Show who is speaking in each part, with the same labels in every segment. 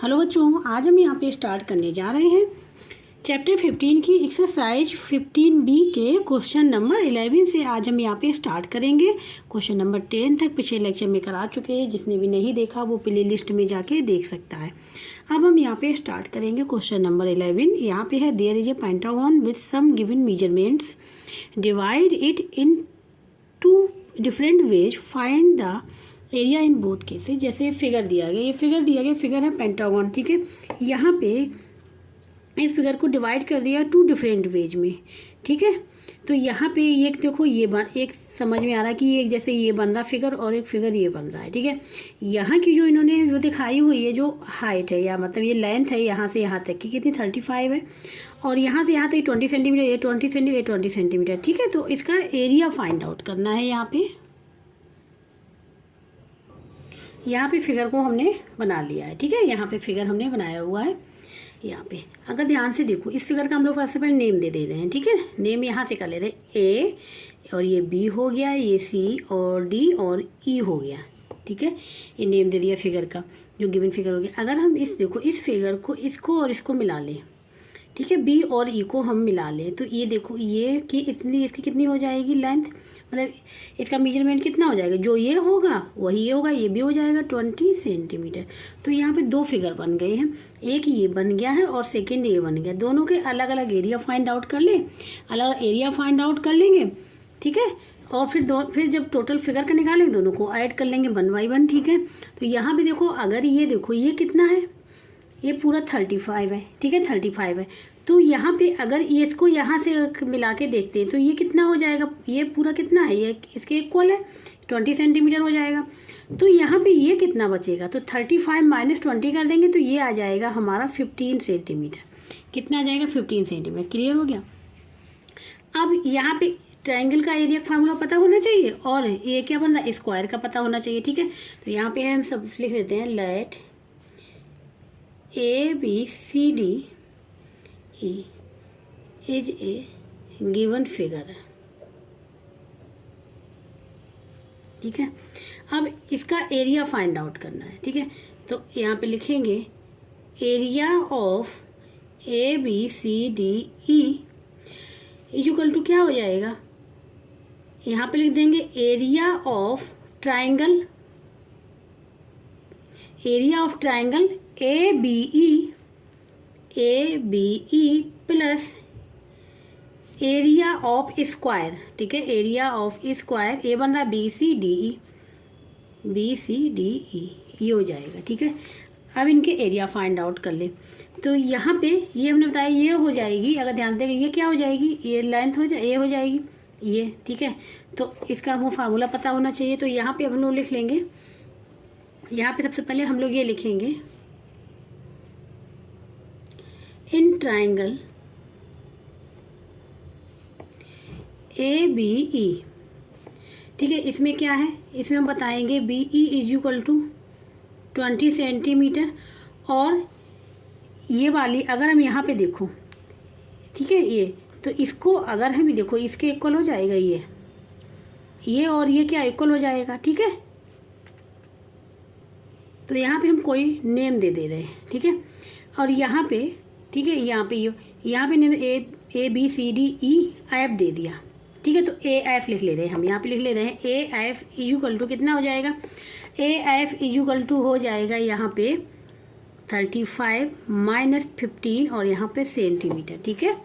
Speaker 1: Hello बच्चों, आज हम यहाँ पे स्टार्ट करने जा रहे हैं चैप्टर 15 की एक्सरसाइज 15B के क्वेश्चन नंबर 11 से। आज हम यहाँ पे स्टार्ट करेंगे। क्वेश्चन नंबर 10 तक पिछले लेक्चर में करा चुके हैं। जिसने भी नहीं देखा वो प्ले लिस्ट में जाके देख सकता है। अब हम यहाँ पे स्टार्ट करेंगे क्वेश्चन नंबर 11। यहाँ पे है there is a pentagon with some given measurements, divide it in two different ways, find the area in both cases. जैसे फिगर दिया गया, ये फिगर दिया गया, फिगर है पेंटागन, ठीक है। यहाँ पे इस फिगर को डिवाइड कर दिया टू डिफरेंट वेज में, ठीक है। तो यहाँ पे ये देखो, ये एक समझ में आ रहा है कि ये जैसे ये बन रहा फिगर और एक फिगर ये बन रहा है, ठीक है। यहाँ की जो इन्होंने जो दिखाई हुई है, जो हाइट है या मतलब ये लेंथ है यहाँ से यहाँ तक की कितनी 35 है, और यहाँ से यहाँ तक 20 सेंटीमीटर, ये 20 सेंटीमीटर, ये 20 सेंटीमीटर, ठीक है। तो इसका एरिया फाइंड आउट करना है। यहाँ पे फिगर को हमने बना लिया है, ठीक है। यहाँ पे फिगर हमने बनाया हुआ है। यहाँ पे अगर ध्यान से देखो, इस फिगर का हम लोग सबसे पहले नेम दे रहे हैं, ठीक है। नेम यहाँ से कर ले रहे हैं, ए और ये बी हो गया, ये सी और डी और ई हो गया, ठीक है। ये नेम दे दिया फिगर का, जो गिवन फिगर हो गया। अगर हम देखो इस फिगर को, इसको और इसको मिला लें, ठीक है, बी और ई को हम मिला लें, तो ये देखो ये कि इतनी इसकी कितनी हो जाएगी लेंथ, मतलब इसका मेजरमेंट कितना हो जाएगा, जो ये होगा वही ये होगा, ये भी हो जाएगा 20 सेंटीमीटर। तो यहाँ पे दो फिगर बन गए हैं, एक ये बन गया है और सेकंड ये बन गया। दोनों के अलग अलग एरिया फाइंड आउट कर लें, अलग एरिया फाइंड आउट कर लेंगे, ठीक है। और फिर जब टोटल फिगर का निकालेंगे दोनों को ऐड कर लेंगे 1 by 1, ठीक है। तो यहाँ पे देखो, अगर ये देखो ये कितना है, ये पूरा 35 है, ठीक है, 35 है। तो यहाँ पे अगर ये इसको यहाँ से मिला के देखते हैं तो ये कितना हो जाएगा, ये पूरा कितना है, ये इसके इक्वल है, 20 सेंटीमीटर हो जाएगा। तो यहाँ पे ये कितना बचेगा, तो 35 माइनस 20 कर देंगे तो ये आ जाएगा हमारा 15 सेंटीमीटर। कितना आ जाएगा, 15 सेंटीमीटर। क्लियर हो गया। अब यहाँ पे ट्रायंगल का एरिया फार्मूला पता होना चाहिए और ये क्या बनना, स्क्वायर का पता होना चाहिए, ठीक है। तो यहाँ पे हम सब लिख लेते हैं, let ABCD is a given figure, ठीक है। अब इसका एरिया फाइंड आउट करना है, ठीक है। तो यहाँ पे लिखेंगे area of ABCD is equal to क्या हो जाएगा, यहाँ पे लिख देंगे area of triangle, area of triangle ABE plus area of square, ठीक है, एरिया ऑफ स्क्वायर, ए बन रहा BCDE, ये हो जाएगा, ठीक है। अब इनके एरिया फाइंड आउट कर ले। तो यहाँ पे ये हमने बताया ये हो जाएगी, अगर ध्यान देंगे ये क्या हो जाएगी, ये लेंथ ये हो जाएगी ये, ठीक है। तो इसका हमको फार्मूला पता होना चाहिए। तो यहाँ पे हम लोग लिख लेंगे, यहाँ पे सबसे पहले हम लोग ये लिखेंगे, इन ट्राइंगल ABE, ठीक है। इसमें क्या है, इसमें हम बताएंगे BE is equal to 20 centimetre. और ये वाली अगर हम यहाँ पे देखो, ठीक है, ये तो इसको अगर हम देखो इसके इक्वल हो जाएगा, ये और ये क्या इक्वल हो जाएगा, ठीक है। तो यहाँ पे हम कोई नेम दे रहे हैं, ठीक है। और यहाँ पे, ठीक है, यहाँ पे नेम ABCDEF दे दिया, ठीक है। तो AF लिख ले रहे हैं हम, यहाँ पे लिख ले रहे हैं AF इज इक्वल टू कितना हो जाएगा, AF इज इक्वल टू हो जाएगा यहाँ पे 35 माइनस 15 और यहाँ पे सेंटीमीटर, ठीक है।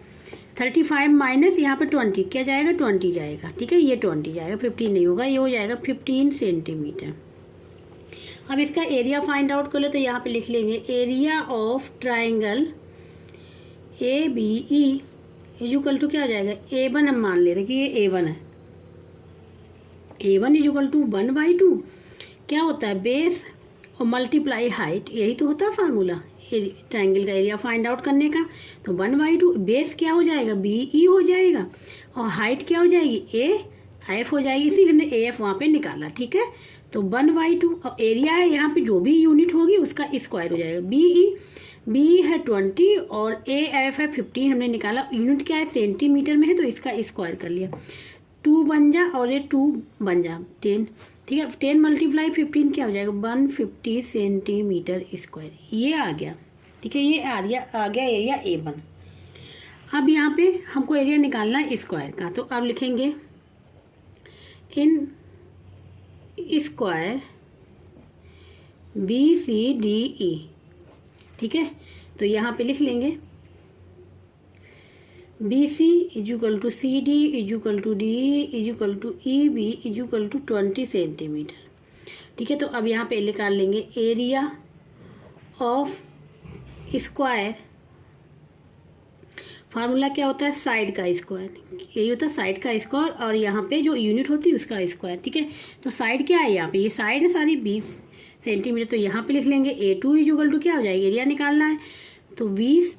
Speaker 1: 35 माइनस यहाँ पे 20 क्या जाएगा, 20 जाएगा, ठीक है। ये 20 जाएगा, 15 नहीं होगा, ये हो जाएगा 15 सेंटीमीटर। अब इसका एरिया फाइंड आउट कर ले। तो यहाँ पे लिख लेंगे area of triangle ABE is equal to क्या हो जाएगा, A1 हम मान ले रहे कि ये A1 है, A1 is equal to 1 by 2 क्या होता है, बेस और मल्टीप्लाई हाइट, यही तो होता है फार्मूला ट्राइंगल का एरिया फाइंड आउट करने का। तो 1 by 2 बेस क्या हो जाएगा, BE हो जाएगा, और हाइट क्या हो जाएगी, AF हो जाएगी, इसीलिए हमने AF वहाँ पे निकाला, ठीक है। तो 1 by 2 और एरिया है, यहाँ पे जो भी यूनिट होगी उसका स्क्वायर हो जाएगा। BE है 20 और AF है 15, हमने निकाला, यूनिट क्या है सेंटीमीटर में है तो इसका स्क्वायर कर लिया। 2 बन जा और ये 2 बन जा 10, ठीक है। 10 × 15 क्या हो जाएगा, 150 सेंटीमीटर स्क्वायर, ये आ गया। ठीक है, ये आ गया एरिया A1। अब यहाँ पे हमको एरिया निकालना है स्क्वायर का, तो अब लिखेंगे इन स्क्वायर BCDE। ठीक है, तो यहाँ पे लिख लेंगे BC = CD = DE = EB = 20 centimetre. ठीक है, तो अब यहाँ पे निकाल लेंगे एरिया ऑफ स्क्वायर। फार्मूला क्या होता है, साइड का स्क्वायर, यही होता है साइड का स्क्वायर, और यहाँ पे जो यूनिट होती है उसका स्क्वायर। ठीक है, तो साइड क्या है यहाँ पे, ये साइड है सारी 20 सेंटीमीटर, तो यहाँ पे लिख लेंगे A2 = क्या हो जाएगा, एरिया निकालना है तो 20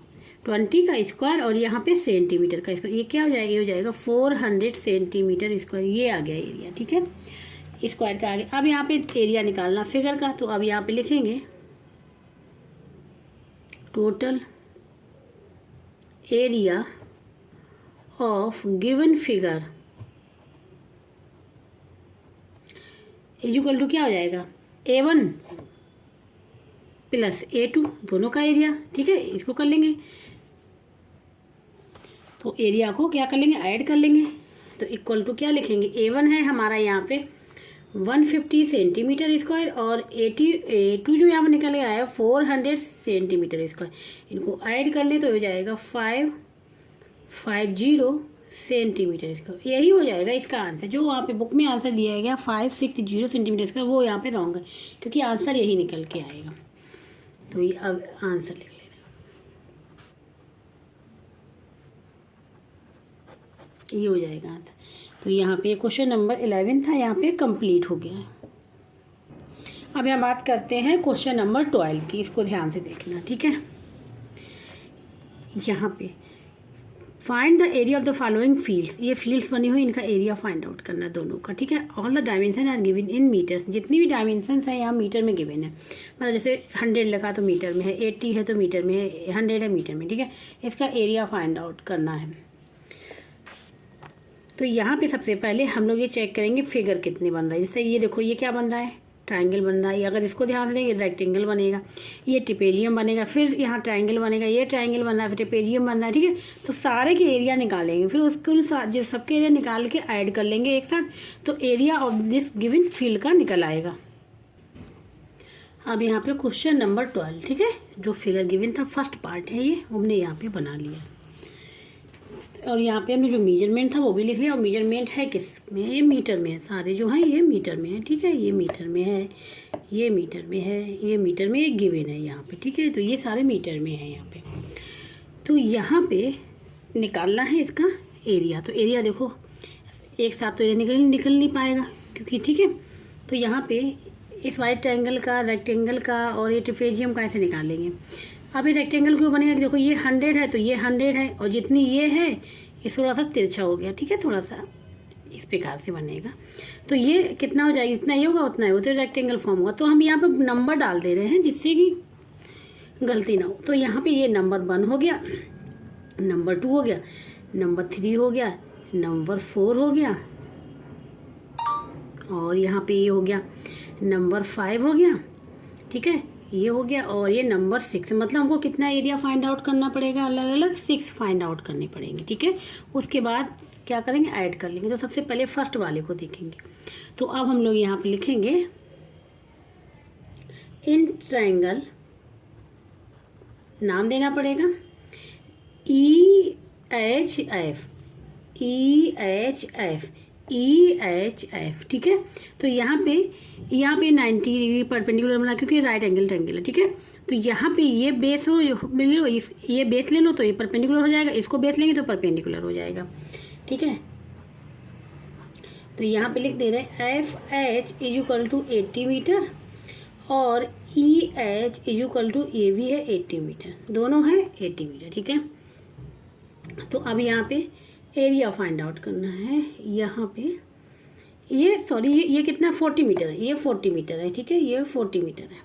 Speaker 1: का स्क्वायर और यहाँ पे सेंटीमीटर का स्क्वायर, ये क्या हो जाएगा, ये हो जाएगा 400 सेंटीमीटर स्क्वायर, ये आ गया एरिया। ठीक है, स्क्वायर का आ गया। अब यहाँ पे एरिया निकालना फिगर का, तो अब यहाँ पे लिखेंगे total area of given figure = क्या हो जाएगा, A1 + A2 दोनों का एरिया। ठीक है, इसको कर लेंगे, तो एरिया को क्या कर लेंगे, ऐड कर लेंगे, तो इक्वल टू क्या लिखेंगे, A1 है हमारा यहाँ पे 150 सेंटीमीटर स्क्वायर और A2 जो यहाँ पर निकल के आया 400 सेंटीमीटर स्क्वायर, इनको ऐड कर ले तो हो जाएगा 550 सेंटीमीटर स्क्वायर। यही हो जाएगा इसका आंसर, जो वहाँ पे बुक में आंसर दिया गया 560 सेंटीमीटर स्क्वायर, वो यहाँ पे रॉन्ग है, क्योंकि आंसर यही निकल के आएगा। तो ये अब आंसर लिख ले रहे, ये हो जाएगा आंसर। तो यहाँ पे क्वेश्चन नंबर 11 था, यहाँ पे कंप्लीट हो गया है। अब यहाँ बात करते हैं क्वेश्चन नंबर 12 की, इसको ध्यान से देखना। ठीक है, यहाँ पे find the area of the following fields, ये फील्ड्स बनी हुई, इनका एरिया फाइंड आउट करना है दोनों का। ठीक है, all the dimension are given in metre, जितनी भी डायमेंशंस है यहाँ मीटर में गिवन है, मतलब जैसे 100 लिखा तो मीटर में है, 80 है तो मीटर में है, 100 है मीटर में। ठीक है, इसका एरिया फाइंड आउट करना है। तो यहाँ पे सबसे पहले हम लोग ये चेक करेंगे फिगर कितने बन रहा है। जैसे ये देखो, ये क्या बन रहा है, ट्रायंगल बन रहा है, अगर इसको ध्यान देंगे रेक्टेंगल बनेगा, ये ट्रिपेजियम बनेगा, फिर यहाँ ट्रायंगल बनेगा, ये ट्रायंगल बन रहा है, फिर ट्रिपेजियम बन रहा है। ठीक है, तो सारे के एरिया निकालेंगे, फिर उसके साथ जो सबके एरिया निकाल के ऐड कर लेंगे एक साथ, तो area of this given field का निकल आएगा। अब यहाँ पे क्वेश्चन नंबर 12, ठीक है, जो फिगर गिवन था फर्स्ट पार्ट है, ये हमने यहाँ पे बना लिया, और यहाँ पे हमने जो मेजरमेंट था वो भी लिख लिया, और मेजरमेंट है किस में, ये मीटर में है, सारे जो हैं ये मीटर में है। ठीक है, ये मीटर में है, ये मीटर में है, ये मीटर में एक गिवन है यहाँ पे। ठीक है, तो ये सारे मीटर में है यहाँ पे। तो यहाँ पे निकालना है इसका एरिया, तो एरिया देखो एक साथ तो ये निकल नहीं पाएगा, क्योंकि ठीक है, तो यहाँ पे इस वाइट ट्रायंगल का, रेक्टेंगल का और ये ट्रिपेजियम का ऐसे निकालेंगे। अब ये रेक्टेंगल क्यों बनेगा, देखो ये 100 है तो ये 100 है, और जितनी ये है ये थोड़ा सा तिरछा हो गया। ठीक है, थोड़ा सा इस प्रकार से बनेगा, तो ये कितना हो जाएगा, जितना ये होगा उतना ही, वो तो रेक्टेंगल फॉर्म होगा। तो हम यहाँ पे नंबर डाल दे रहे हैं जिससे कि गलती ना हो। तो यहाँ पे ये नंबर 1 हो गया, नंबर 2 हो गया, नंबर 3 हो गया, नंबर 4 हो गया, और यहाँ पे ये हो गया नंबर 5 हो गया। ठीक है, ये हो गया, और ये नंबर 6, मतलब हमको कितना एरिया फाइंड आउट करना पड़ेगा, अलग अलग 6 फाइंड आउट करने पड़ेंगे। ठीक है, उसके बाद क्या करेंगे, ऐड कर लेंगे। तो सबसे पहले फर्स्ट वाले को देखेंगे, तो अब हम लोग यहाँ पे लिखेंगे इन ट्रायंगल, नाम देना पड़ेगा EHF, EHF। ठीक है, तो यहाँ पे 90 डिग्री परपेंडिकुलर बना, क्योंकि राइट एंगल ट्रायंगल है। ठीक है, तो यहाँ पे ये बेस हो ले लो, ये बेस ले लो तो ये परपेंडिकुलर हो जाएगा, इसको बेस लेंगे तो परपेंडिकुलर हो जाएगा। ठीक है, तो यहाँ पे लिख दे रहे हैं FH = 80 मीटर और EH = ये भी है 80 मीटर, दोनों है 80 मीटर। ठीक है, तो अब यहाँ पे एरिया फाइंड आउट करना है। यहाँ पे ये कितना 40 मीटर है, ये 40 मीटर है। ठीक है, ये 40 मीटर है,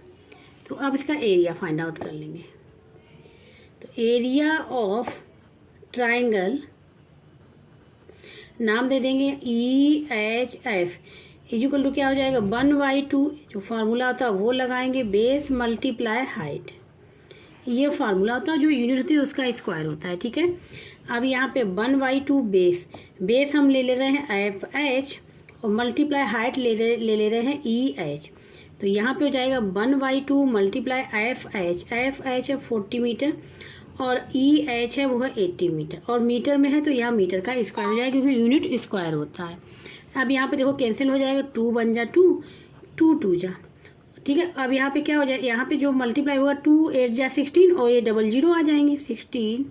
Speaker 1: तो अब इसका एरिया फाइंड आउट कर लेंगे। तो एरिया ऑफ ट्रायंगल, नाम दे देंगे EHF, इक्वल टू क्या हो जाएगा 1/2, जो फार्मूला होता है वो लगाएंगे, बेस मल्टीप्लाई हाइट, ये फार्मूला होता है, जो यूनिट होती है उसका स्क्वायर होता है, ठीक है। अब यहाँ पे 1/2 बेस हम ले रहे हैं एफ एच और मल्टीप्लाई हाइट ले रहे हैं ई एच। तो यहाँ पे हो जाएगा 1/2 मल्टीप्लाई एफ एच है 40 मीटर और ई एच है वो है 80 मीटर, और मीटर में है तो यहाँ मीटर का स्क्वायर हो जाएगा क्योंकि यूनिट स्क्वायर होता है। अब यहाँ पे देखो कैंसिल हो जाएगा, 2 बन जा 2, 2 2 जा, ठीक है। अब यहाँ पे क्या हो जाएगा, यहाँ पे जो मल्टीप्लाई होगा 2 8 जा 16 और ये 00 आ जाएंगे 16,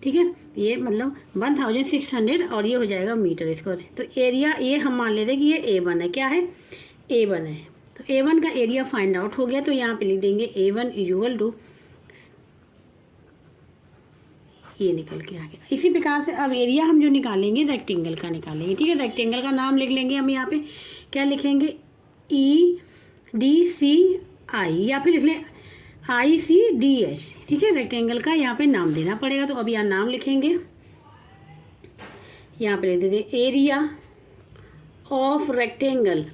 Speaker 1: ठीक है। ये मतलब 1600 और ये हो जाएगा मीटर स्क्वायर। तो एरिया ये हम मान ले रहे हैं कि ये A1 है, क्या है A1 है। तो A1 का एरिया फाइंड आउट हो गया, तो यहाँ पे लिख देंगे A1 इक्वल टू, ये निकल के आ गया। इसी प्रकार से अब एरिया हम जो निकालेंगे रेक्टेंगल का निकालेंगे, ठीक है। रेक्टेंगल का नाम लिख लेंगे हम, यहाँ पे क्या लिखेंगे EDCI या फिर इसलिए ICDH, ठीक है। रेक्टेंगल का यहाँ पे नाम देना पड़ेगा, तो अब यहाँ नाम लिखेंगे, यहाँ पे लिख देते area of rectangle,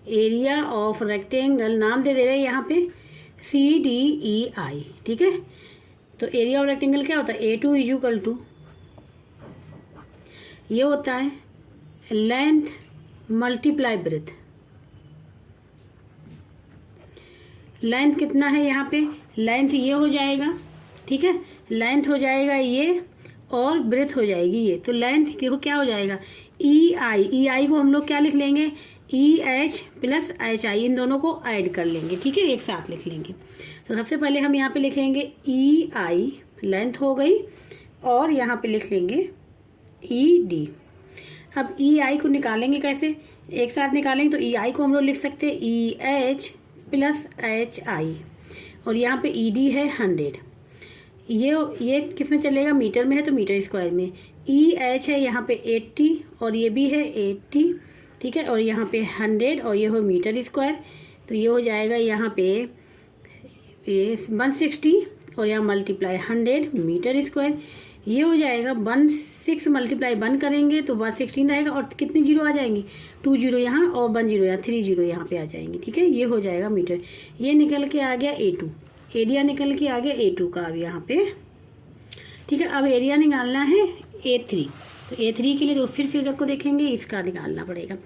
Speaker 1: area of rectangle नाम दे रहे हैं यहाँ पे CDEI, ठीक है। तो एरिया ऑफ रेक्टेंगल क्या होता है A2 इक्वल टू, ये होता है लेंथ मल्टीप्लाई ब्रेथ। लेंथ कितना है यहाँ पे, लेंथ ये हो जाएगा, ठीक है, लेंथ हो जाएगा ये और ब्रेथ हो जाएगी ये। तो लेंथ देखो क्या हो जाएगा EI को हम लोग क्या लिख लेंगे EH प्लस HI, इन दोनों को ऐड कर लेंगे, ठीक है, एक साथ लिख लेंगे। तो सबसे पहले हम यहाँ पे लिखेंगे EI लेंथ हो गई और यहाँ पे लिख लेंगे ED। अब EI को निकालेंगे कैसे, एक साथ निकालेंगे तो EI को हम लोग लिख सकते हैं EH प्लस HI और यहाँ पे ED है 100, ये किस में चलेगा मीटर में है तो मीटर स्क्वायर में। EH है यहाँ पे 80 और ये भी है 80, ठीक है, और यहाँ पे 100 और ये हो मीटर स्क्वायर। तो ये हो जाएगा यहाँ पे ये 160 और यहाँ मल्टीप्लाई 100 मीटर स्क्वायर, ये हो जाएगा 16 मल्टीप्लाई 1 करेंगे तो 116 रहेगा और कितनी जीरो आ जाएंगी 2 जीरो यहाँ और 1 जीरो यहाँ 3 जीरो यहाँ पे आ जाएंगी, ठीक है। ये हो जाएगा मीटर, ये निकल के आ गया A2, एरिया निकल के आ गया A2 का अब यहाँ पे, ठीक है। अब एरिया निकालना है A3, तो A3 के लिए तो फिर फिगर को देखेंगे, इसका निकालना पड़ेगा।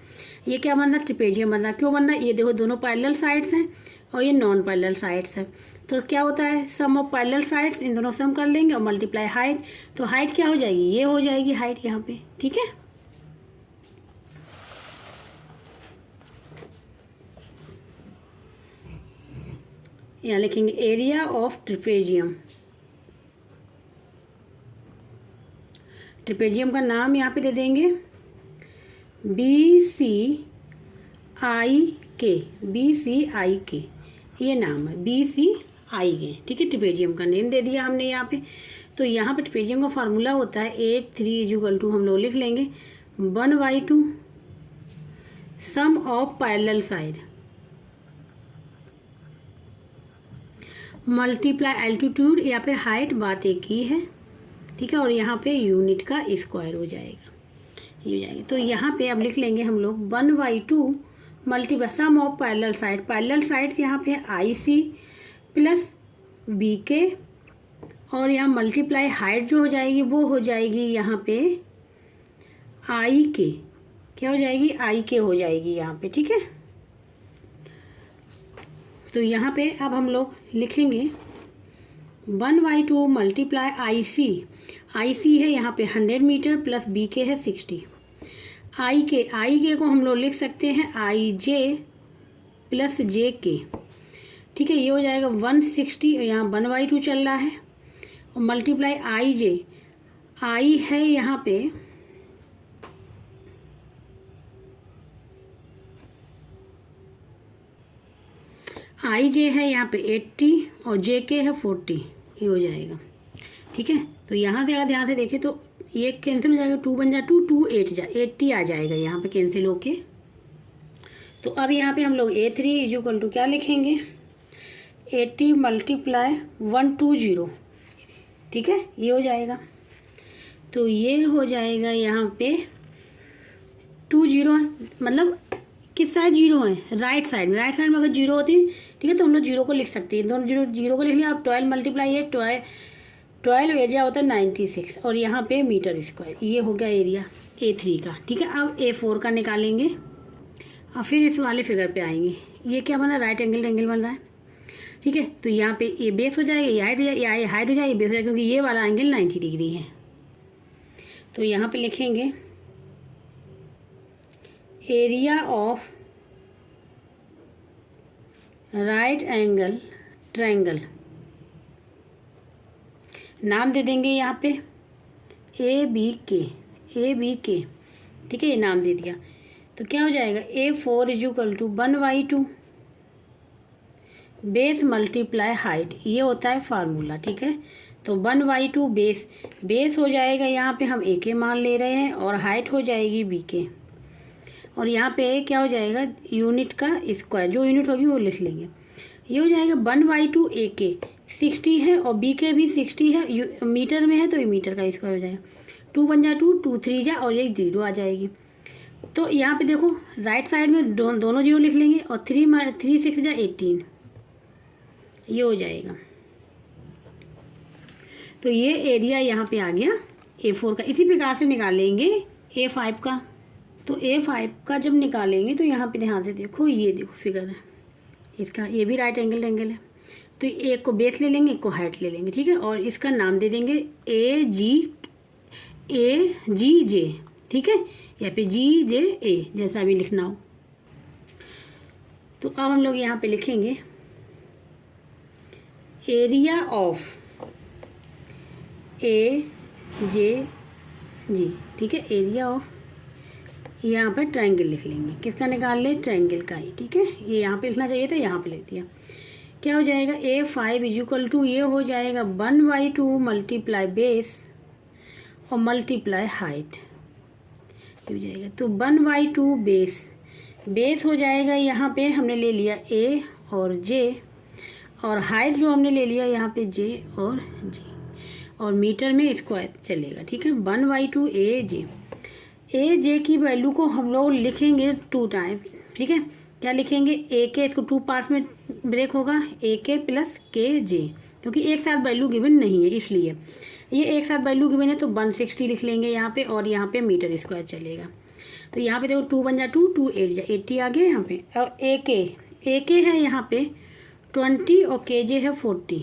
Speaker 1: ये क्या बन रहा, ट्रिपेजियम बन रहा, क्यों बन रहा है, ये देखो दोनों पैरेलल साइड्स हैं और ये नॉन पैरेलल साइड्स हैं। तो क्या होता है सम ऑफ पैरेलल साइड्स, इन दोनों सम कर लेंगे और मल्टीप्लाई हाइट, तो हाइट क्या हो जाएगी, ये हो जाएगी हाइट यहाँ पे, ठीक है। यहाँ लिखेंगे एरिया ऑफ ट्रिपेजियम, ट्रिपेजियम का नाम यहाँ पे दे देंगे BCIK, ये नाम है BCIK, ठीक है। ट्रिपेजियम का नेम दे दिया हमने यहाँ पे। तो यहाँ पे ट्रिपेजियम का फार्मूला होता है 8 3 इक्वल टू, हम लोग लिख लेंगे 1/2 sum of parallel side multiply altitude या फिर हाइट, बात एक ही है, ठीक है। और यहाँ पे यूनिट का स्क्वायर हो जाएगा, ये हो जाएगा। तो यहाँ पे अब लिख लेंगे हम लोग 1/2 multiply sum of parallel side, parallel side यहाँ पे IC प्लस BK और यहाँ मल्टीप्लाई हाइट जो हो जाएगी वो हो जाएगी यहाँ पे IK, क्या हो जाएगी IK हो जाएगी यहाँ पे, ठीक है। तो यहाँ पे अब हम लोग लिखेंगे 1/2 मल्टीप्लाई IC है यहाँ पे 100 मीटर प्लस BK है 60, IK को हम लोग लिख सकते हैं IJ प्लस JK, ठीक है। ये हो जाएगा 160 और यहाँ 1/2 चल रहा है और मल्टीप्लाई IJ, I है यहाँ पे IJ है यहाँ पे 80 और JK है 40, ये हो जाएगा, ठीक है। तो यहाँ से अगर ध्यान से देखें तो ये कैंसिल हो जाएगा, 2 बन जा 2 2 8 जा 80 आ जाएगा यहाँ पे कैंसिल होके। तो अब यहाँ पे हम लोग A3 इक्वल टू क्या लिखेंगे 80 मल्टीप्लाई 120, ठीक है, ये हो जाएगा। तो ये हो जाएगा यहाँ पे 20, मतलब किस साइड जीरो है, राइट साइड में। राइट साइड में अगर जीरो होती, ठीक है, तो हम लोग जीरो को लिख सकते हैं। दोनों जीरो को लिख लिया। अब 12 मल्टीप्लाई है 12 एरिया होता है 96 और यहाँ पे मीटर स्क्वायर। ये हो गया एरिया A3 का, ठीक है। अब A4 का निकालेंगे और फिर इस वाले फिगर पे आएंगे। ये क्या बना, राइट एंगल बन रहा है, ठीक है। तो यहाँ पे ये बेस हो जाएगा, ये हाइट हो जाएगी, ये हाइट हो जाएगी, बेस हो जाएगा, क्योंकि ये वाला एंगल 90 डिग्री है। तो यहाँ पे लिखेंगे area of right angle triangle, नाम दे देंगे यहाँ पे ए बी के, ठीक है, ये नाम दे दिया। तो क्या हो जाएगा, A4 equal to 1/2 base multiply height, ये होता है फार्मूला, ठीक है। तो 1/2 बेस हो जाएगा, यहाँ पे हम A के मान ले रहे हैं, और हाइट हो जाएगी B के, और यहाँ पे क्या हो जाएगा, यूनिट का स्क्वायर, जो यूनिट होगी वो लिख लेंगे। ये हो जाएगा 1/2 A के 60 है और B के भी 60 है, मीटर में है तो ये मीटर का स्क्वायर हो जाएगा। 2 × 2 2 3 जा और ये 0 आ जाएगी। तो यहाँ पे देखो राइट साइड में दोनों 0 लिख लेंगे, और 3 6 जा 18, ये हो जाएगा। तो ये एरिया यहाँ पे आ गया A4 का। इसी प्रकार से निकालेंगे A5 का। तो A5 का जब निकालेंगे तो यहाँ पे ध्यान से देखो, ये देखो फिगर है इसका, ये भी राइट एंगल है। तो एक को बेस ले लेंगे, एक को हाइट ले लेंगे, ठीक है, और इसका नाम दे देंगे AGJ, ठीक है, यहाँ पे GJA जैसा भी लिखना हो। तो अब हम लोग यहाँ पे लिखेंगे एरिया ऑफ AJG, ठीक है, एरिया ऑफ, यहाँ पर ट्रायंगल लिख लेंगे। किसका निकाल ले, ट्रायंगल का ही, ठीक है। ये यहाँ पे लिखना चाहिए था, यहाँ पे लिख दिया। क्या हो जाएगा, A5 इक्वल टू, ये हो जाएगा 1/2 मल्टीप्लाई बेस और मल्टीप्लाई हाइट, ये हो जाएगा। तो 1/2 बेस हो जाएगा, यहाँ पे हमने ले लिया A और J, और हाइट जो हमने ले लिया यहाँ पे J और G, और मीटर में स्क्वायर चलेगा, ठीक है। 1/2 AJ की वैल्यू को हम लोग लिखेंगे 2 टाइम, ठीक है। क्या लिखेंगे, AK, इसको 2 पार्ट्स में ब्रेक होगा, AK प्लस KJ, क्योंकि एक साथ वैल्यू गिवन नहीं है इसलिए। ये एक साथ वैल्यू गिवन है तो 160 लिख लेंगे यहाँ पे, और यहाँ पे मीटर स्क्वायर चलेगा। तो यहाँ पे देखो 2 × 2 2 8 जा 80 आ गया यहाँ पे। और AK है यहाँ पे 20 और KJ है 40।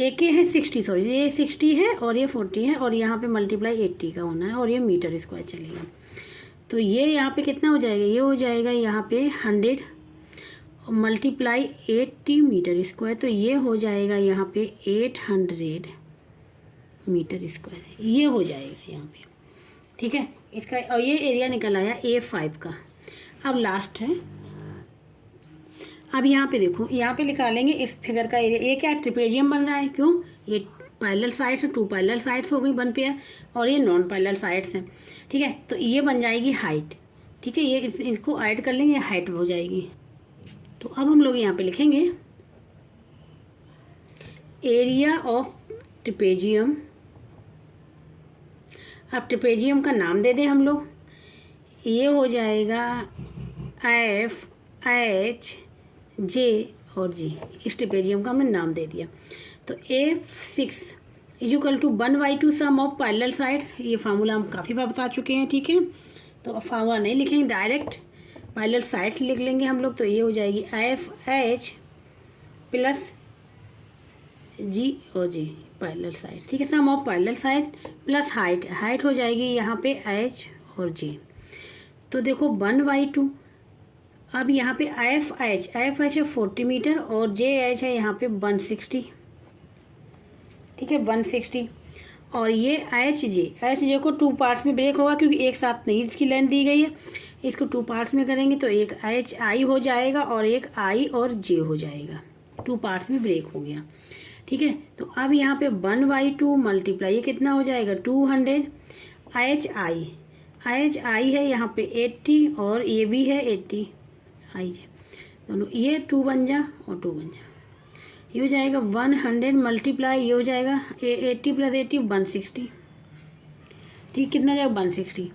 Speaker 1: AK है 60, सॉरी, ये 60 है और ये 40 है, और यहाँ पे मल्टीप्लाई 80 का होना है, और ये मीटर स्क्वायर चलेगा। तो ये यहाँ पे कितना हो जाएगा, ये हो जाएगा यहाँ पे 100 मल्टीप्लाई 80 मीटर स्क्वायर, तो ये हो जाएगा यहाँ पे 800 मीटर स्क्वायर, ये हो जाएगा यहाँ पे, ठीक है। इसका, और ये एरिया निकल आया A5 का। अब लास्ट है, अब यहाँ पे देखो, यहाँ पे निकालेंगे इस फिगर का एरिया। ये क्या, ट्रिपेजियम बन रहा है, क्यों, ये पैरेलल साइड्स है, 2 पैरेलल साइड्स हो गई 1 पेयर, और ये नॉन पैरेलल साइड्स हैं, ठीक है। तो ये बन जाएगी हाइट, ठीक है, ये इसको ऐड कर लेंगे, हाइट हो जाएगी। तो अब हम लोग यहाँ पे लिखेंगे एरिया ऑफ ट्रिपेजियम। अब ट्रिपेजियम का नाम दे दें हम लोग, ये हो जाएगा FHJ और G, इस ट्रिपेजियम का हमने नाम दे दिया। तो A6 equal to 1/2 sum of parallel sides, ये फार्मूला हम काफ़ी बार बता चुके हैं, ठीक है। तो फार्मूला नहीं लिखेंगे, डायरेक्ट पैरेलल साइड्स लिख लेंगे हम लोग। तो ये हो जाएगी FH प्लस G और J पैरेलल साइड, ठीक है, sum of parallel side plus height हो जाएगी यहाँ पे H और J। तो देखो 1/2, अब यहाँ पे FH है 40 मीटर और JH है यहाँ पे 160, ठीक है, 160। और ये HJ को 2 पार्ट्स में ब्रेक होगा, क्योंकि एक साथ नहीं इसकी लेंथ दी गई है, इसको 2 पार्ट्स में करेंगे तो एक HI हो जाएगा और एक I और J हो जाएगा, 2 पार्ट्स में ब्रेक हो गया, ठीक है। तो अब यहाँ पे 1/2 मल्टीप्लाई, ये कितना हो जाएगा 200, HI है यहाँ पे 80 और ये भी है 80, IJ दोनों, ये 2 बन जा और 2 बन जा, ये हो जाएगा 100 मल्टीप्लाई, ये हो जाएगा 80 प्लस 80 160, ठीक, कितना जाएगा 160।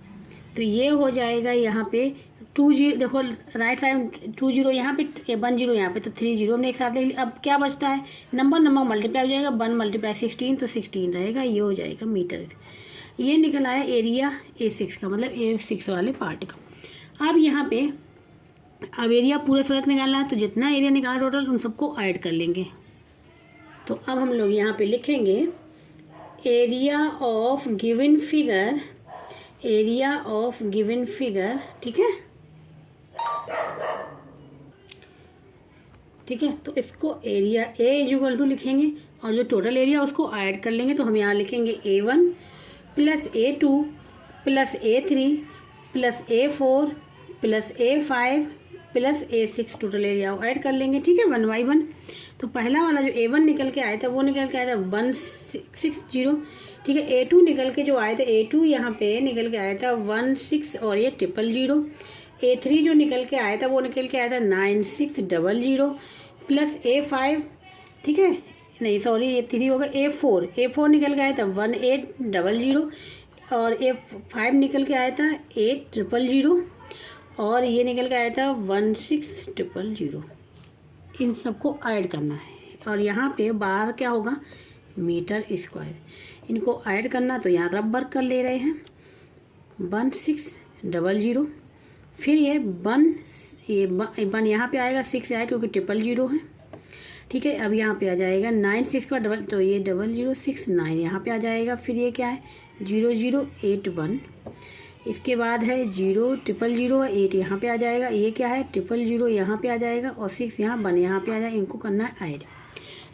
Speaker 1: तो ये हो जाएगा यहाँ पे 20 देखो राइट साइड 20 यहाँ पे 10 यहाँ पे, तो 30 हमने एक साथ ले लिया। अब क्या बचता है, नंबर मल्टीप्लाई हो जाएगा, 1 × 16 तो 16 रहेगा, ये हो जाएगा मीटर। ये निकल आया एरिया A6 का, मतलब A6 वाले पार्ट का। अब यहाँ पे अब एरिया पूरे फिगर निकालना है, तो जितना एरिया निकाला टोटल उन सबको ऐड कर लेंगे। तो अब हम लोग यहाँ पे लिखेंगे area of given figure, area of given figure, ठीक है, ठीक है। तो इसको एरिया A = लिखेंगे और जो टोटल एरिया उसको ऐड कर लेंगे। तो हम यहाँ लिखेंगे A1 + A2 + A3 + A4 + A5 + A6 total area add कर लेंगे, ठीक है, 1 by 1। तो पहला वाला जो A1 निकल के आया था वो निकल के आया था 160, ठीक है। A2 निकल के जो आया था, A2 यहाँ पे निकल के आया था 16 और ये 000। A3 जो निकल के आया था वो निकल के आया था 9600 + A5, ठीक है, नहीं सॉरी A3 होगा, A4 निकल के आया था 1800 और A5 निकल के आया था 8000 और ये निकल के आया था 16000। इन सबको ऐड करना है और यहाँ पे बाहर क्या होगा, मीटर स्क्वायर। इनको ऐड करना, तो यहाँ रब वर्क कर ले रहे हैं 1600, फिर ये 1 यहाँ पे आएगा, 6 आएगा क्योंकि 000 है, ठीक है। अब यहाँ पे आ जाएगा 96 का डबल, तो ये 0069 यहाँ पे आ जाएगा। फिर ये क्या है 0081, इसके बाद है 0000 8 यहाँ पे आ जाएगा। ये क्या है 000 यहाँ पे आ जाएगा और 6 यहाँ 1 यहाँ पे आ जाएगा। इनको करना है ऐड,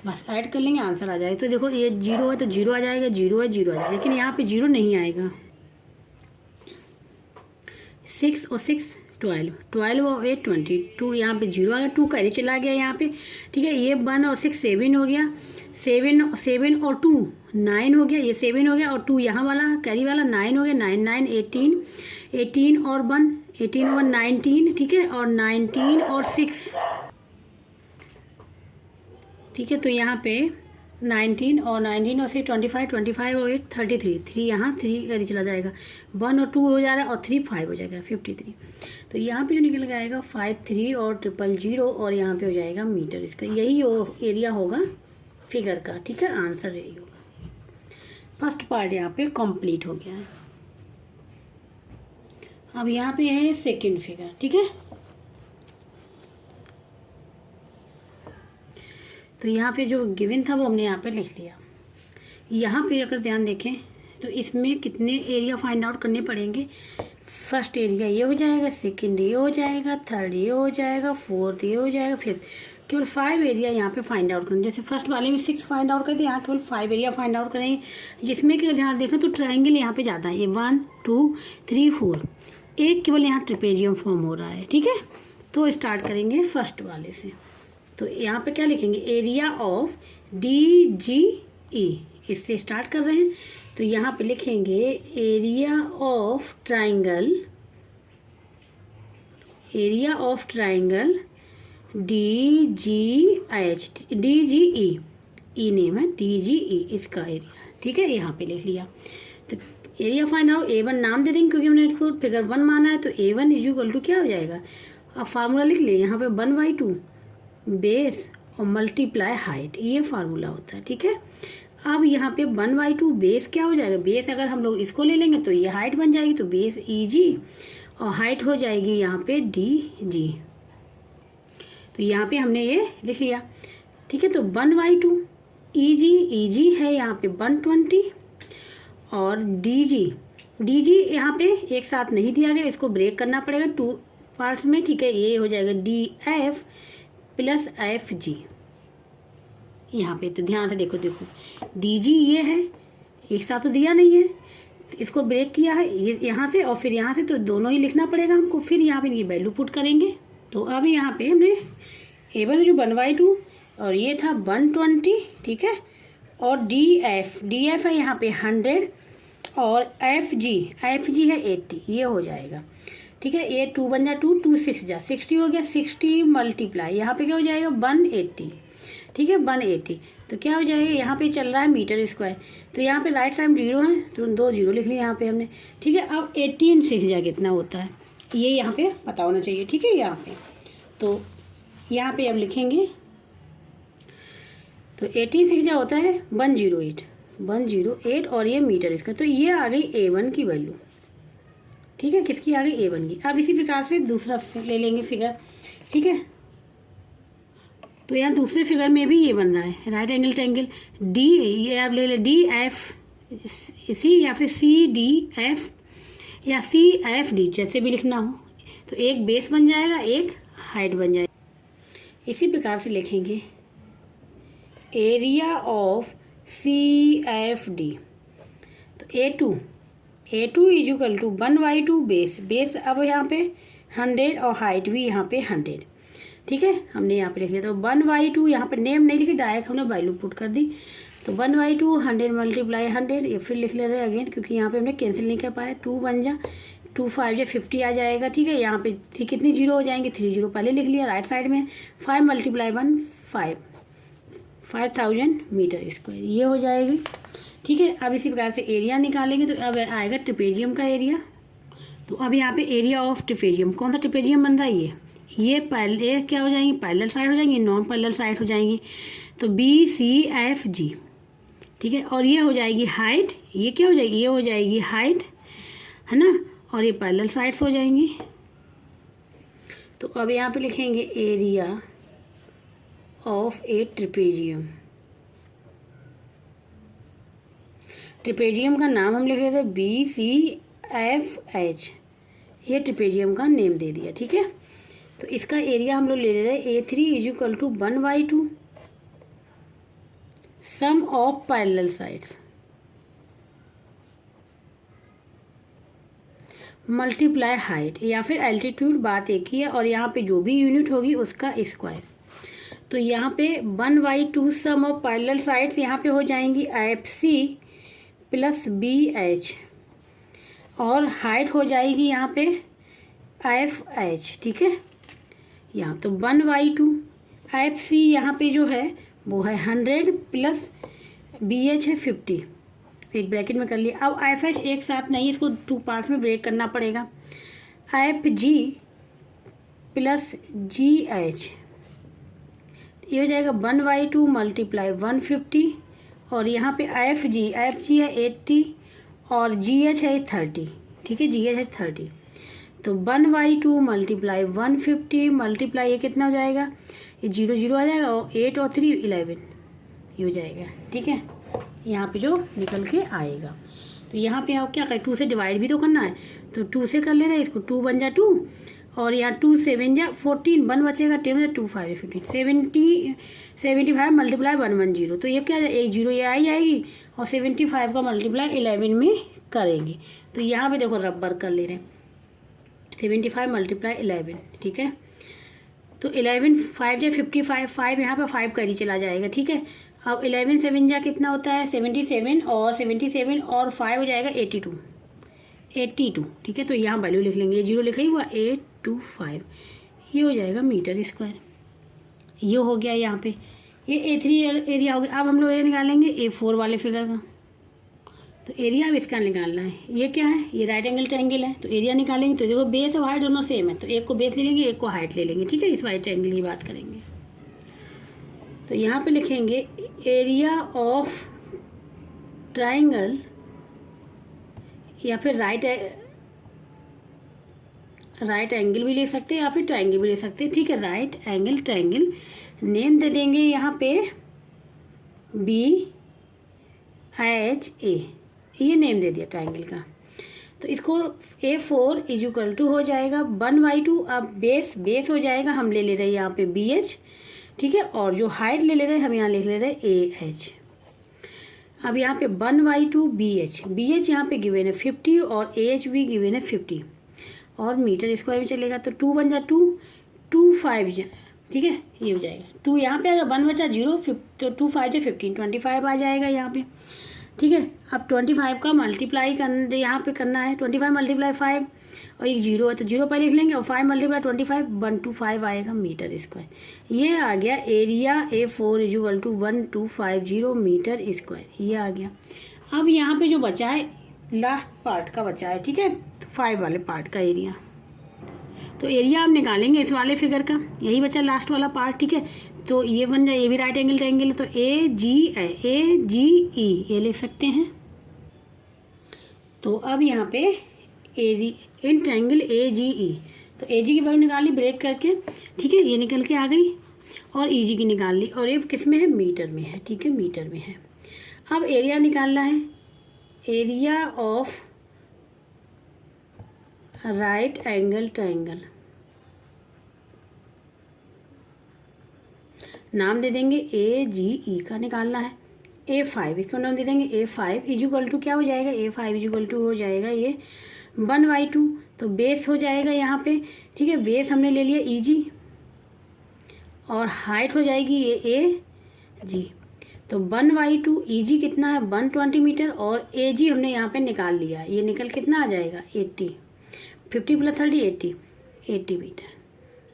Speaker 1: बस ऐड कर लेंगे आंसर आ जाएगा। तो देखो ये 0 है तो 0 आ जाएगा, 0 है 0 आ जाएगा, लेकिन यहाँ पे 0 नहीं आएगा। 6 और 6 12 और 8 22, यहाँ पे 0 आ गया, 2 कैरी चला गया यहाँ पे, ठीक है। ये 1 और 6 7 हो गया, 7 और 2 9 हो गया, ये 7 हो गया और 2 यहाँ वाला कैरी वाला 9 हो गया, 9 9 18, 18 और 1 19, ठीक है, और 19 और 6, ठीक है। तो यहाँ पे 19 और 6 25 और 8 33, 3 यहाँ 3 कैरी चला जाएगा, 1 और 2 हो जा रहा है और 3 5 हो जाएगा 53। तो यहाँ पे जो निकल के आएगा 53 और 000 और यहाँ पे हो जाएगा मीटर। इसका यही एरिया होगा फिगर का, ठीक है, आंसर यही होगा। फर्स्ट पार्ट यहाँ पे कंप्लीट हो गया है। अब यहाँ पे है सेकंड फिगर, ठीक है। तो यहाँ पे जो गिवन था वो हमने यहाँ पे लिख लिया। यहाँ पे अगर ध्यान देखें तो इसमें कितने एरिया फाइंड आउट करने पड़ेंगे। फर्स्ट एरिया ये हो जाएगा, सेकंड ये हो जाएगा, थर्ड ये हो जाएगा, फोर्थ ये हो जाएगा, फिफ्थ। केवल 5 एरिया यहाँ पे फाइंड आउट करेंगे। जैसे फर्स्ट वाले में 6 फाइंड आउट करते हैं, यहाँ केवल 5 एरिया फाइंड आउट करेंगे, जिसमें कि ध्यान देखें तो ट्रायंगल यहाँ पे ज़्यादा है, ये 1 2 3 4, एक केवल यहाँ ट्रिपेजियम फॉर्म हो रहा है, ठीक है। तो स्टार्ट करेंगे फर्स्ट वाले से। तो यहाँ पे क्या लिखेंगे, एरिया ऑफ DGE, इससे स्टार्ट कर रहे हैं। तो यहाँ पे लिखेंगे area of triangle, area of triangle DGE, E name है DGE इसका एरिया, ठीक है, यहाँ पे लिख लिया। तो एरिया फाइंड आउट, A1 नाम दे देंगे क्योंकि हमने इसको फिगर 1 माना है। तो A1 = क्या हो जाएगा, अब फार्मूला लिख लिए यहाँ पे 1/2 बेस और मल्टीप्लाई हाइट, ये फार्मूला होता है, ठीक है। अब यहाँ पे 1/2 बेस क्या हो जाएगा, बेस अगर हम लोग इसको ले लेंगे तो ये हाइट बन जाएगी, तो बेस EG और हाइट हो जाएगी यहाँ पे DG। तो यहाँ पे हमने ये लिख लिया, ठीक है। तो 1/2 EG है यहाँ पे 120 और DG यहाँ पे एक साथ नहीं दिया गया, इसको ब्रेक करना पड़ेगा 2 पार्ट्स में, ठीक है। ये हो जाएगा DF + FG यहाँ पे। तो ध्यान से देखो DG ये है, एक साथ तो दिया नहीं है, तो इसको ब्रेक किया है ये यहाँ से और फिर यहाँ से, तो दोनों ही लिखना पड़ेगा हमको। फिर यहाँ पे ये वैल्यू पुट करेंगे। तो अब यहाँ पे हमने A1 जो 1/2 और ये था 120, ठीक है, और DF है यहाँ पे 100 और FG है 80, ये हो जाएगा, ठीक है। ये 2 बन जा 2 6 जा 60 हो गया, 60 मल्टीप्लाई यहाँ पे क्या हो जाएगा 180, ठीक है, 180। तो क्या हो जाएगा, यहाँ पे चल रहा है मीटर स्क्वायर, तो यहाँ पे राइट साइड 0 है तो 2 0 लिख लिया यहाँ पे हमने, ठीक है। अब 18 6 जा कितना होता है, ये यहाँ पे पता होना चाहिए, ठीक है। यहाँ पे तो यहाँ पे अब लिखेंगे, तो 86 क्या होता है 108 और ये मीटर इसका, तो ये आ गई A1 की वैल्यू, ठीक है। किसकी आ गई A1 की। अब इसी प्रकार से दूसरा ले लेंगे फिगर, ठीक है। तो यहाँ दूसरे फिगर में भी ये बन रहा है राइट एंगल ट्रायंगल डी, ये आप ले लें DFC या फिर CDF या CFD, जैसे भी लिखना हो। तो एक बेस बन जाएगा, एक हाइट बन जाएगा। इसी प्रकार से लिखेंगे एरिया ऑफ CFD, तो A2 is equal to 1/2 base अब यहाँ पे 100 और हाइट भी यहाँ पे 100, ठीक है। हमने यहाँ पे लिख लिया, तो 1/2 यहाँ पे नेम नहीं लिखी, डायरेक्ट हमने वैल्यू पुट कर दी। तो 1/2 100 मल्टीप्लाई 100, ये फिर लिख ले रहे हैं अगेन, क्योंकि यहाँ पे हमने कैंसिल नहीं कर पाया। 2 बन जा 2 5 जा 50 आ जाएगा, ठीक है। यहाँ पे कितनी जीरो हो जाएंगे, 3 जीरो पहले लिख लिया राइट साइड में। 5 मल्टीप्लाई 1 5000 मीटर स्क्वायर ये हो जाएगी, ठीक है। अब इसी प्रकार से एरिया निकालेंगे, तो अब आएगा ट्रेपेजियम का एरिया। तो अब यहाँ पे एरिया ऑफ ट्रेपेजियम, कौन सा ट्रेपेजियम बन रहा है ये पहले क्या हो जाएंगी, पैरेलल साइड हो जाएंगी, नॉन पैरेलल साइड हो जाएंगी। तो BCFG, ठीक है। और ये हो जाएगी हाइट, ये क्या हो जाएगी, ये हो जाएगी हाइट, है ना। और ये पैरेलल साइड्स हो जाएंगी। तो अब यहाँ पे लिखेंगे area of A trapezium. Trapezium का नाम हम लिख रहे थे BCFH, ये ट्रेपेजियम का नेम दे दिया, ठीक है। तो इसका एरिया हम लोग ले रहे हैं A3 is equal to 1/2 sum of parallel sides multiply height, या फिर एल्टीट्यूड, बात एक ही है। और यहाँ पे जो भी यूनिट होगी उसका स्क्वायर। तो यहाँ पे 1/2 सम ऑफ पैरेलल साइड्स यहाँ पे हो जाएंगी FC प्लस BH, और हाइट हो जाएगी यहाँ पे FH, ठीक है। यहाँ तो 1/2 FC यहाँ पे जो है वो है 100 प्लस BH है 50, एक ब्रैकेट में कर लिया। अब FH एक साथ नहीं, इसको 2 पार्ट्स में ब्रेक करना पड़ेगा। FG प्लस GH ये हो जाएगा 1/2 मल्टीप्लाई 150, और यहाँ पे FG है 80 और GH है 30, ठीक है। GH है 30, तो 1/2 मल्टीप्लाई 150 मल्टीप्लाई ये कितना हो जाएगा, ये 0 0 आ जाएगा, और 8 और 3 11 ये हो जाएगा, ठीक है। यहाँ पे जो निकल के आएगा, तो यहाँ पे आप क्या करें, 2 से डिवाइड भी तो करना है, तो 2 से कर ले रहे हैं इसको। 2 बन जा 2, और यहाँ 2 7 जा 14, 1 बचेगा 10 2 5 15 75 मल्टीप्लाई 110, तो ये क्या एक 0 ये आई जाएगी, और 75 का मल्टीप्लाई 11 में करेंगे। तो यहाँ पे देखो रबर कर ले रहे हैं, 75 मल्टीप्लाई 11, ठीक है। तो 11 5 जा 55, 5 यहाँ पे 5 कर ही चला जाएगा, ठीक है। अब 11 7 जा कितना होता है 77, और 77 और 5 हो जाएगा 82, ठीक है। तो यहाँ वैल्यू लिख लेंगे, 0 लिखा ही हुआ 825, ये हो जाएगा मीटर स्क्वायर। ये हो गया यहाँ पे, ये A3 एरिया हो गया। अब हम लोग एरिया निकालेंगे A4 वाले फिगर का। तो एरिया अब इसका निकालना है, ये क्या है, ये राइट एंगल ट्रायंगल है। तो एरिया निकालेंगे, तो देखो बेस और हाइट दोनों सेम है, तो एक को बेस ले लेंगे, एक को हाइट ले लेंगे, ठीक है। इस राइट एंगल की बात करेंगे, तो यहाँ पे लिखेंगे एरिया ऑफ ट्रायंगल, या फिर राइट एंगल भी ले सकते हैं, या फिर ट्रायंगल भी ले सकते हैं, ठीक है। राइट एंगल ट्रायंगल नेम दे देंगे यहाँ पे BHA, ये नेम दे दिया ट्रायंगल का। तो इसको A4 इज इक्वल टू हो जाएगा 1/2, अब बेस हो जाएगा, हम ले रहे हैं यहाँ पे BH, ठीक है। और जो हाइट ले रहे हैं हम यहाँ लिख ले रहे हैं AH। अब यहाँ पे 1/2 BH यहाँ पे गिवन है 50, और AH भी गिवन है 50, और मीटर स्क्वायर में चलेगा। तो 2 बन जा 2 2 5 जा, ठीक है। ये हो जाएगा 2 यहाँ पे आएगा, 1 बचा 0, तो 2 5 जा 15 25 आ जाएगा यहाँ पे, ठीक है। अब 25 का मल्टीप्लाई यहाँ पे करना है, 25 मल्टीप्लाई 5, और एक 0 है तो 0 पर लिख लेंगे, और 5 मल्टीप्लाई 25 125 आएगा मीटर स्क्वायर। ये आ गया area A4 is equal to 1250 metre square, ये आ गया। अब यहाँ पे जो बचा है लास्ट पार्ट का बचा है, ठीक है, 5 वाले पार्ट का एरिया। तो एरिया आप निकालेंगे इस वाले फिगर का, यही बचा लास्ट वाला पार्ट, ठीक है। तो ये बन जाए, ये भी राइट एंगल ट्रायंगल है, तो ए जी ई ये लिख सकते हैं। तो अब यहाँ पे इन ट्रायंगल ए जी ई, तो ए जी की वैल्यू निकाली ब्रेक करके, ठीक है, ये निकल के आ गई, और ई जी की निकाल ली, और ये किस में है, मीटर में है, ठीक है, मीटर में है। अब एरिया निकालना है, area of right angle triangle, नाम दे देंगे ए जी ई का निकालना है, A5 इसको नाम दे देंगे A5 इजुकल टू क्या हो जाएगा, A5 इजुकल टू हो जाएगा ये 1/2, तो बेस हो जाएगा यहाँ पे, ठीक है, बेस हमने ले लिया EG, और हाइट हो जाएगी ये AG, तो 1/2 EG कितना है 120 मीटर, और AG हमने यहाँ पे निकाल लिया, ये निकल कितना आ जाएगा 80, 50 + 30 80 मीटर,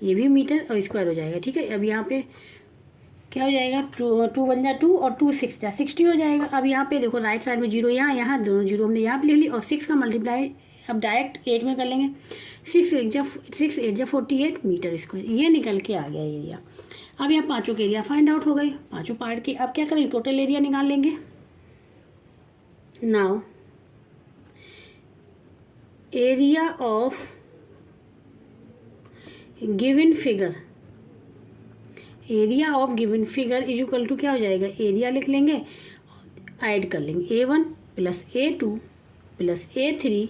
Speaker 1: ये भी मीटर और स्क्वायर हो जाएगा, ठीक है। अब यहाँ पे क्या हो जाएगा, 2 बन जा 2 और 2 6 जा 60 हो जाएगा। अब यहाँ पे देखो राइट साइड में जीरो, यहाँ दोनों जीरो हमने यहाँ पे लिख ली, और 6 का मल्टीप्लाई अब डायरेक्ट 8 में कर लेंगे, 6 8 जा 48 मीटर स्क्वायर, ये निकल के आ गया एरिया। अब यहाँ पाँचों के एरिया फाइंड आउट हो गए, पाँचों पार्ट के। अब क्या करेंगे, टोटल एरिया निकाल लेंगे। Now area of given figure, area of given figure is equal to क्या हो जाएगा, एरिया लिख लेंगे, ऐड कर लेंगे A1 + A2 + A3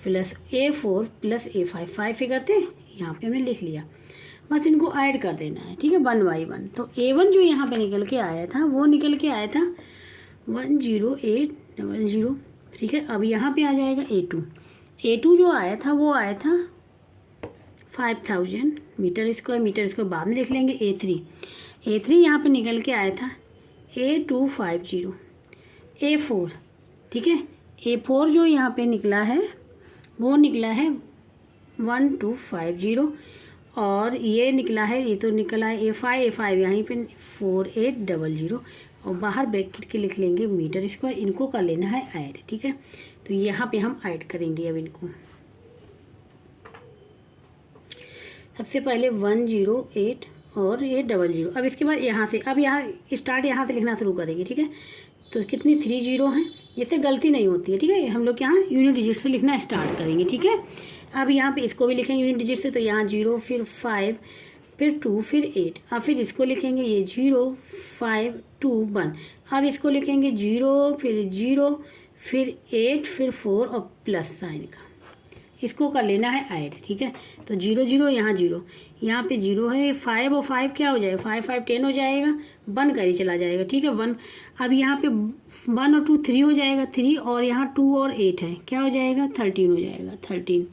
Speaker 1: + A4 + A5, 5 figure थे यहाँ पे हमने लिख लिया, बस इनको ऐड कर देना है, ठीक है, 1/1। तो A1 जो यहाँ पे निकल के आया था वो निकल के आया था 10800, ठीक है। अब यहाँ पे आ जाएगा A2 जो आया था वो आया था 5000 मीटर स्क्वायर बाद में लिख लेंगे। A3 यहाँ पे निकल के आया था 8250। A4, ठीक है, A4 जो यहाँ पे निकला है वो निकला है 1250, और ये निकला है, ये तो निकला है A5 यहीं पे 4800, और बाहर ब्रैकेट के लिख लेंगे मीटर स्क्वायर, इनको कर लेना है ऐड, ठीक है। तो यहाँ पे हम ऐड करेंगे अब इनको, सबसे पहले 108 और 800। अब इसके बाद यहाँ से, अब यहाँ स्टार्ट यहाँ से लिखना शुरू करेंगे, ठीक है। तो कितनी 3 जीरो हैं, जिससे गलती नहीं होती है, ठीक है। हम लोग यहाँ यूनिट डिजिट से लिखना स्टार्ट करेंगे, ठीक है। अब यहाँ पे इसको भी लिखेंगे यूनिट डिजिट से, तो यहाँ 0 फिर 5 फिर 2 फिर 8, अब फिर इसको लिखेंगे ये 0 5 2 1, अब इसको लिखेंगे 0 फिर 8 फिर 4 और प्लस साइन का, इसको कर लेना है ऐड, ठीक है। तो 0 0 यहाँ 0, यहाँ पे 0 है, 5 और 5 क्या हो जाएगा, 5 5 10 हो जाएगा, 1 कर ही चला जाएगा, ठीक है 1। अब यहाँ पे 1 और 2 3 हो जाएगा 3, और यहाँ 2 और 8 है, क्या हो जाएगा 13 हो जाएगा 13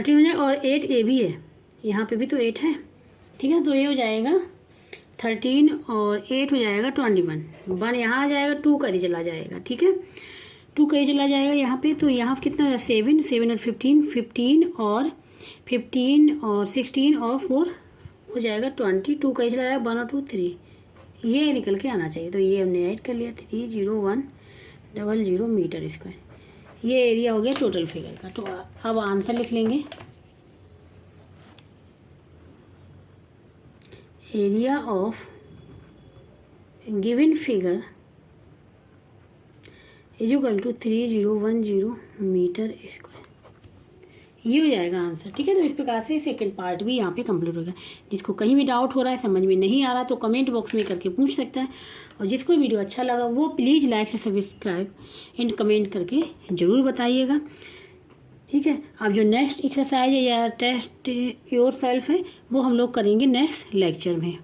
Speaker 1: हो जाएगा, और 8 ए भी है, यहाँ पे भी तो 8 है, ठीक है। तो ये हो जाएगा 13 और 8 हो जाएगा 21, 1 यहाँ आ जाएगा, 2 कर ही चला जाएगा, ठीक है, 2 कर ही चला जाएगा यहाँ पे। तो यहाँ कितना है 7 7 और 15 और 16 और 4 हो जाएगा 20, 2 कर ही चला जाएगा, 1 और 2 3, ये निकल के आना चाहिए। तो ये हमने ऐड कर लिया 30100 मीटर स्क्वायर, ये एरिया हो गया टोटल फिगर का। तो अब आंसर लिख लेंगे, area of given figure is equal to 3010 metre square, ये हो जाएगा आंसर, ठीक है। तो इस प्रकार से सेकंड पार्ट भी यहाँ पे कंप्लीट हो गया। जिसको कहीं भी डाउट हो रहा है, समझ में नहीं आ रहा, तो कमेंट बॉक्स में करके पूछ सकता है, और जिसको वीडियो अच्छा लगा वो प्लीज़ लाइक से सब्सक्राइब एंड कमेंट करके ज़रूर बताइएगा, ठीक है। अब जो नेक्स्ट एक्सरसाइज है या टेस्ट योर सेल्फ है वो हम लोग करेंगे नेक्स्ट लेक्चर में।